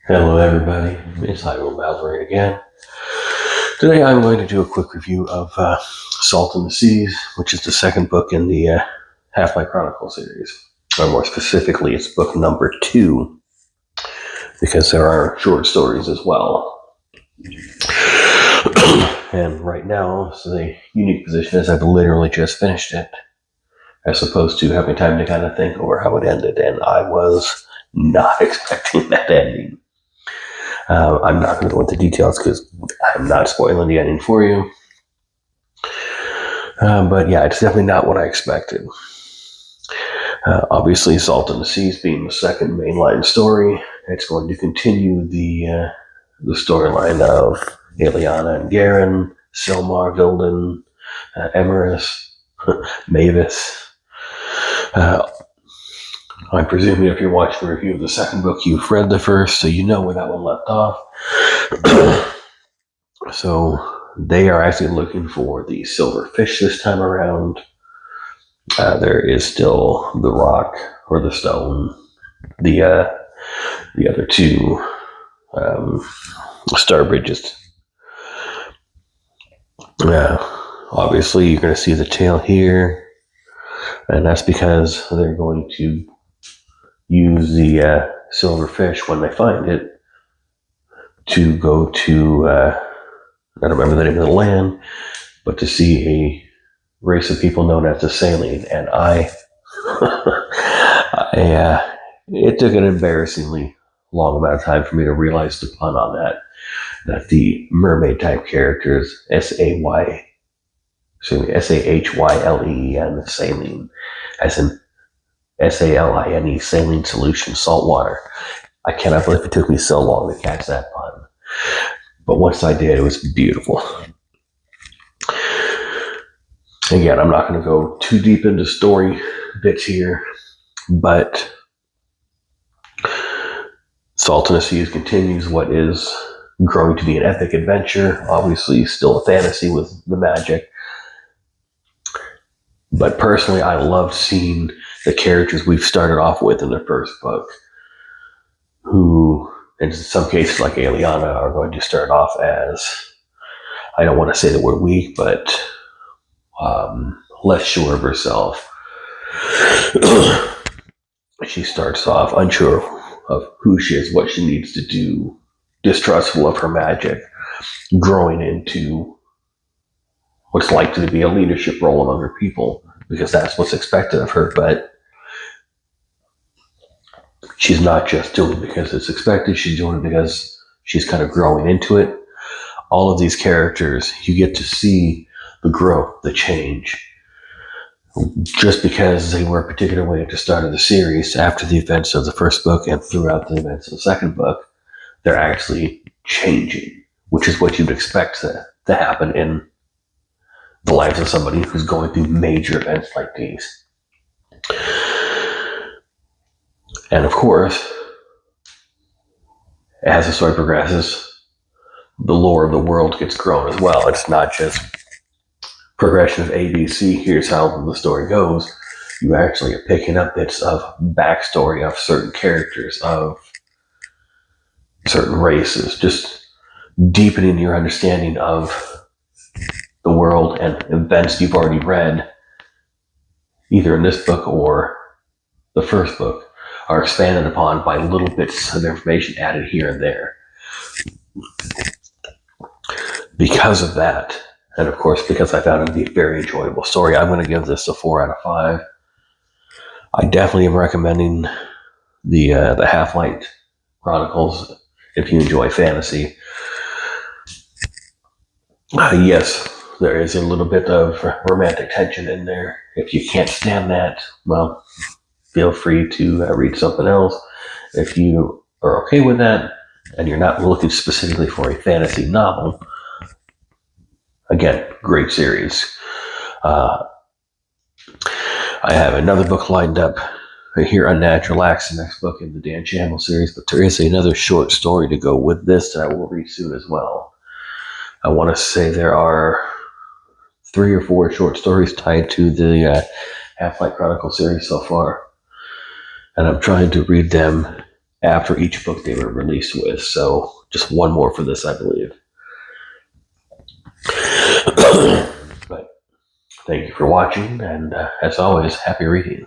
Hello everybody, it's Hyrule Mallory again. Today I'm going to do a quick review of Salt in the Seas, which is the second book in the Half-Light Chronicles series. Or more specifically, it's book number 2, because there are short stories as well. And right now, so the unique position is I've literally just finished it, as opposed to having time to kind of think over how it ended, and I was not expecting that ending. I'm not going to go into details because I'm not spoiling the ending for you. But yeah, it's definitely not what I expected. Obviously, Salt in the Seas being the second mainline story, it's going to continue the storyline of Ileana and Garen, Silmar, Vilden, Emerus, Mavis. I'm presuming if you're watching the review of the second book, you've read the first, so you know where that one left off. So they are actually looking for the silver fish this time around. There is still the rock or the stone, the other two star bridges. Obviously, you're going to see the tail here, and that's because they're going to use the silver fish when they find it to go to, I don't remember the name of the land, but to see a race of people known as the Saline. And it took an embarrassingly long amount of time for me to realize the pun on that the mermaid type characters, Sahylen, saline, as in Saline, saline solution, salt water. I cannot believe it took me so long to catch that pun. But once I did, it was beautiful. Again, I'm not going to go too deep into story bits here, but Salt in the Seas continues what is growing to be an epic adventure. Obviously, still a fantasy with the magic. But personally, I love seeing the characters we've started off with in the first book, who, in some cases like Ileana, are going to start off as, I don't want to say that we're weak, but less sure of herself. She starts off unsure of who she is, what she needs to do, distrustful of her magic, growing into what's likely to be a leadership role among her people, because that's what's expected of her. But she's not just doing it because it's expected, she's doing it because she's kind of growing into it. All of these characters, you get to see the growth, the change. Just because they were a particular way at the start of the series, after the events of the first book and throughout the events of the second book, they're actually changing, which is what you'd expect to happen in the lives of somebody who's going through major events like these. And of course, as the story progresses, the lore of the world gets grown as well. It's not just progression of ABC, here's how the story goes. You actually are picking up bits of backstory of certain characters, of certain races, just deepening your understanding of the world and events you've already read, either in this book or the first book, are expanded upon by little bits of information added here and there. Because of that, and of course, because I found it to be a very enjoyable story, I'm going to give this a 4 out of 5. I definitely am recommending the Half-Light Chronicles if you enjoy fantasy. Yes, there is a little bit of romantic tension in there. If you can't stand that, well, feel free to read something else. If you are okay with that, and you're not looking specifically for a fantasy novel, again, great series. I have another book lined up here, Unnatural Acts, the next book in the Dan Shamble series, but there is another short story to go with this that I will read soon as well. I want to say there are 3 or 4 short stories tied to the Half-Light Chronicles series so far, and I'm trying to read them after each book they were released with. So just one more for this, I believe. But thank you for watching, and as always, happy reading.